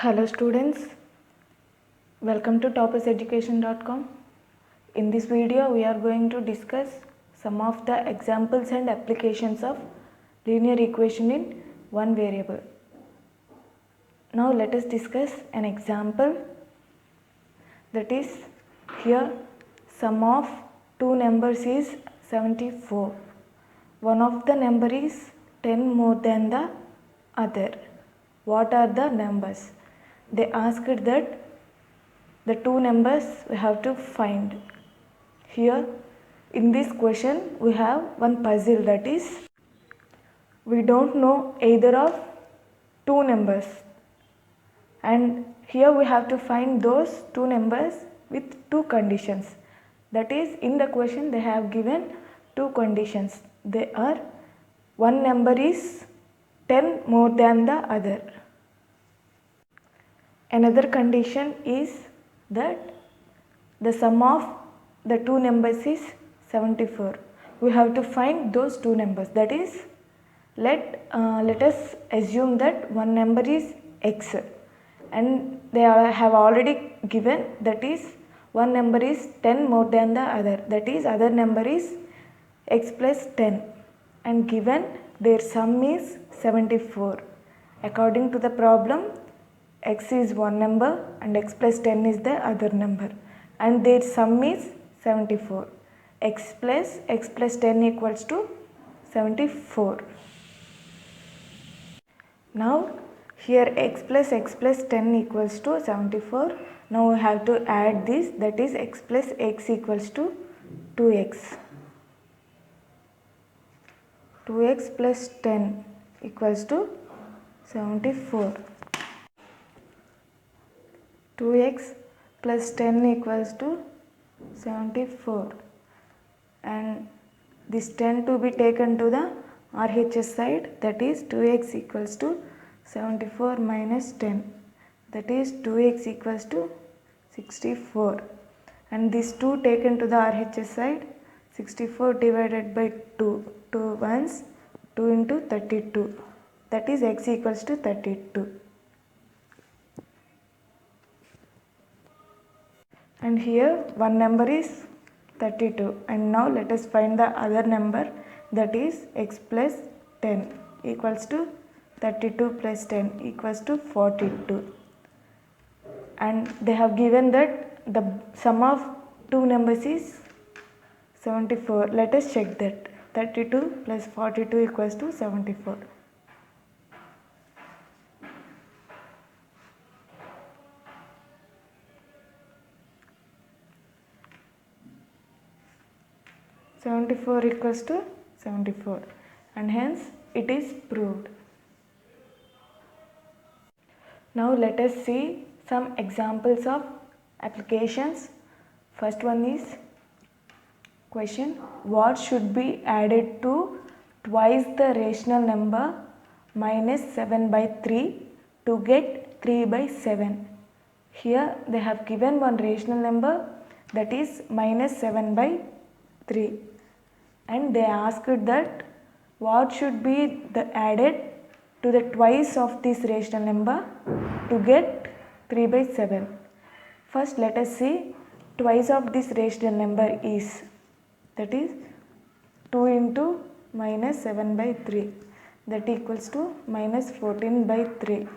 Hello students, welcome to topperseducation.com. In this video we are going to discuss some of the examples and applications of linear equation in one variable. Now let us discuss an example, that is here sum of two numbers is 74. One of the number is 10 more than the other. What are the numbers? They asked that the two numbers we have to find. Here in this question we have one puzzle, that is we don't know either of two numbers, and here we have to find those two numbers with two conditions. That is, in the question they have given two conditions. They are one number is 10 more than the other. Another condition is that the sum of the two numbers is 74. We have to find those two numbers. That is, let us assume that one number is x and they have already given, that is one number is 10 more than the other, that is other number is x plus 10, and given their sum is 74. According to the problem, x is one number and x plus 10 is the other number, and their sum is 74. x plus 10 equals to 74. Now here x plus 10 equals to 74. Now we have to add this, that is x plus x equals to 2x. 2x plus 10 equals to 74. 2x plus 10 equals to 74, and this 10 to be taken to the RHS side, that is 2x equals to 74 minus 10, that is 2x equals to 64, and this 2 taken to the RHS side, 64 divided by 2, 2 ones, 2 into 32, that is x equals to 32. And here one number is 32, and now let us find the other number, that is x plus 10 equals to 32 plus 10 equals to 42, and they have given that the sum of two numbers is 74. Let us check that. 32 plus 42 equals to 74. Equals to 74, and hence it is proved. Now let us see some examples of applications. First one is question, what should be added to twice the rational number minus 7 by 3 to get 3 by 7. Here they have given one rational number, that is minus 7 by 3, and they asked that what should be added to the twice of this rational number to get 3 by 7. First let us see twice of this rational number is, that is 2 into minus 7 by 3, that equals to minus 14 by 3.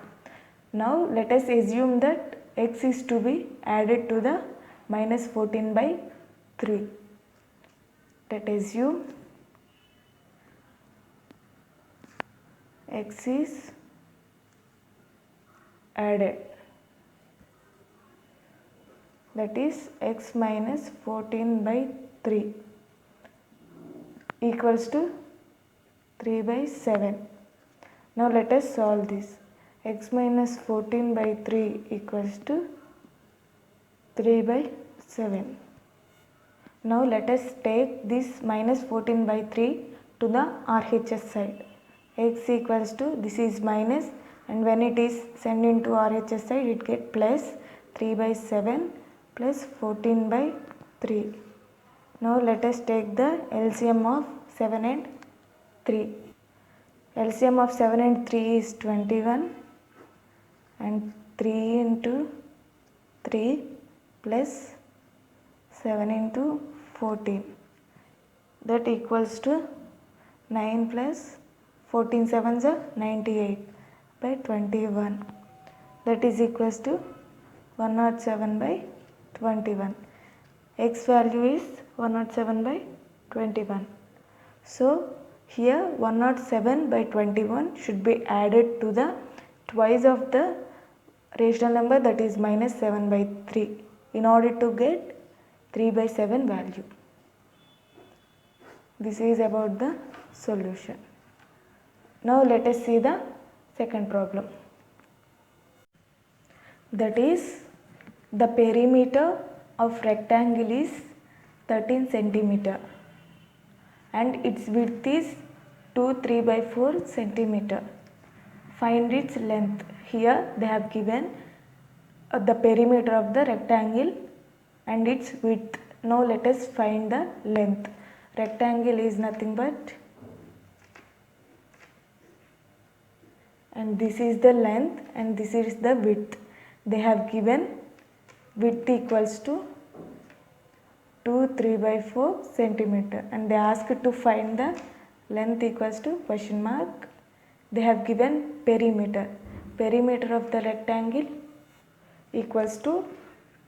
Now let us assume that x is to be added to the minus 14 by 3. Let us assume x is added, that is x minus 14 by 3 equals to 3 by 7. Now let us solve this. X minus 14 by 3 equals to 3 by 7. Now let us take this minus 14 by 3 to the RHS side. X equals to, this is minus, and when it is sent into RHS side it gets plus 3 by 7 plus 14 by 3. Now let us take the LCM of 7 and 3. LCM of 7 and 3 is 21, and 3 into 3 plus 7 into 14, that equals to 9 plus 14 sevens are 98 by 21, that is equals to 107 by 21. X value is 107 by 21. So here 107 by 21 should be added to the twice of the rational number, that is minus 7 by 3, in order to get 3 by 7 value. This is about the solution. Now let us see the second problem. That is, the perimeter of rectangle is 13 centimeter and its width is 2 3 by 4 centimeter. Find its length. Here they have given the perimeter of the rectangle and its width. Now let us find the length. Rectangle is nothing but, and this is the length and this is the width. They have given width equals to 2 3 by 4 centimeter and they asked to find the length equals to question mark. They have given perimeter. Perimeter of the rectangle equals to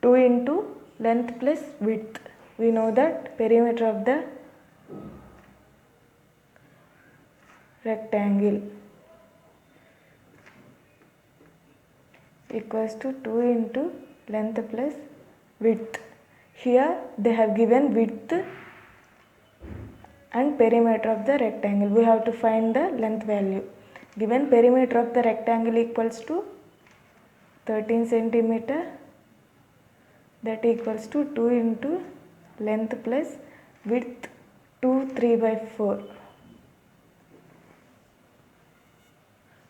2 into length plus width. We know that perimeter of the rectangle equals to 2 into length plus width. Here they have given width and perimeter of the rectangle. We have to find the length value. Given perimeter of the rectangle equals to 13 centimeter, that equals to 2 into length plus width 2 3 by 4.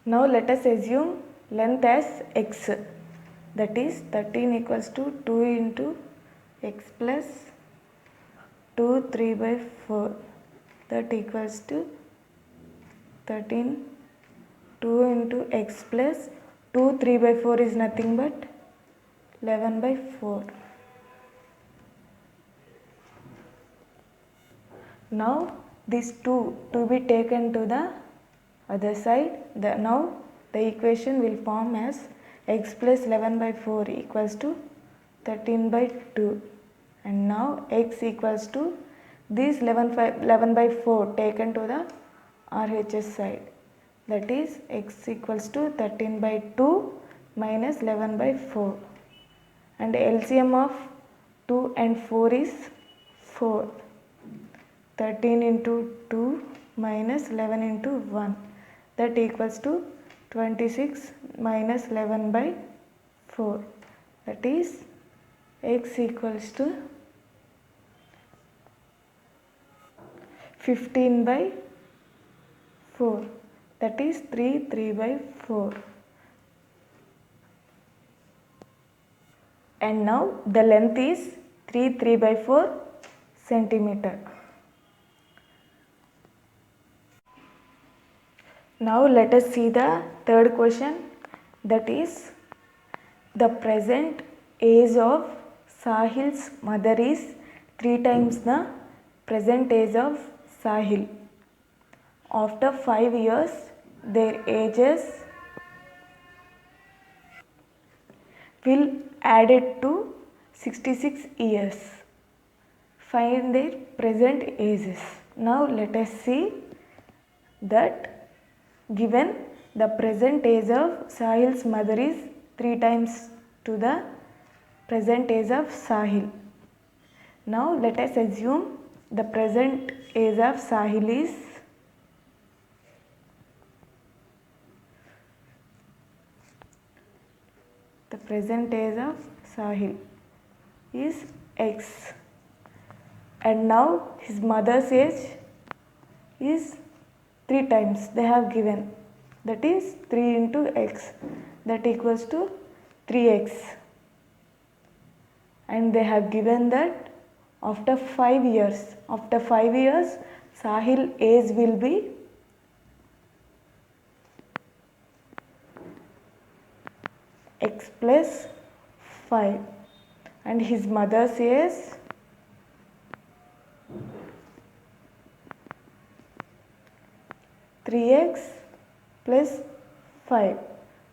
Now let us assume length as x, that is 13 equals to 2 into x plus 2 3 by 4, that equals to 13 2 into x plus 2 3 by 4 is nothing but 11 by 4. Now this 2 to be taken to the other side. Now the equation will form as x plus 11 by 4 equals to 13 by 2, and now x equals to this 11 by 4 taken to the RHS side, that is x equals to 13 by 2 minus 11 by 4, and LCM of 2 and 4 is 4. 13 into 2 minus 11 into 1, that equals to 26 minus 11 by 4, that is x equals to 15 by 4, that is 3 by 4. And now the length is 3 by 4 centimeter. Now let us see the third question, that is, the present age of Sahil's mother is 3 times the present age of Sahil. After 5 years, their ages will add it to 66 years. Find their present ages. Now let us see that given the present age of Sahil's mother is 3 times to the present age of Sahil. Now let us assume the present age of Sahil is x, and now his mother's age is 3 times they have given, that is 3 into x, that equals to 3x, and they have given that after 5 years Sahil age will be 66 x plus 5 and his mother says 3x plus 5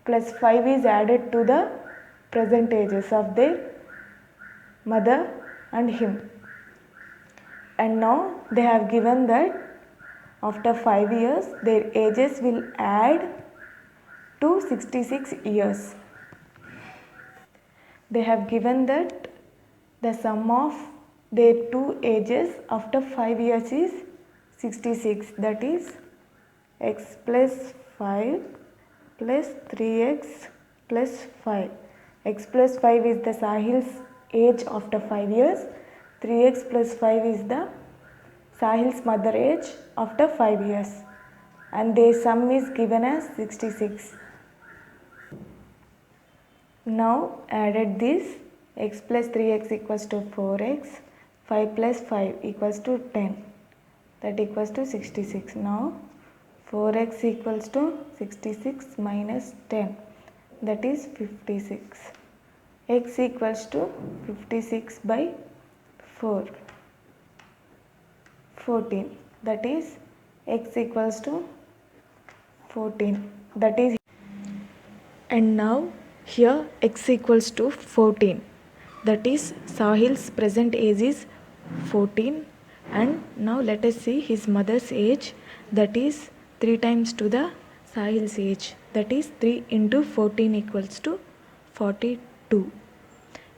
plus 5 is added to the present ages of their mother and him. And now they have given that after 5 years their ages will add to 66 years. They have given that the sum of their two ages after 5 years is 66, that is x plus 5 plus 3x plus 5. X plus 5 is the Sahil's age after 5 years. 3x plus 5 is the Sahil's mother age after 5 years. And their sum is given as 66. Now added this, x plus 3x equals to 4x, 5 plus 5 equals to 10, that equals to 66. Now 4x equals to 66 minus 10, that is 56. X equals to 56 by 4, 14, that is x equals to 14, that is. And now here x equals to 14, that is Sahil's present age is 14. And now let us see his mother's age, that is 3 times to the Sahil's age, that is 3 into 14 equals to 42.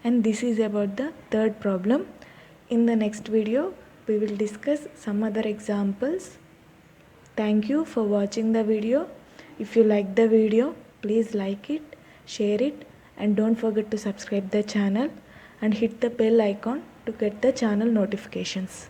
And this is about the third problem. In the next video we will discuss some other examples. Thank you for watching the video. If you like the video, please like it, share it, and don't forget to subscribe the channel and hit the bell icon to get the channel notifications.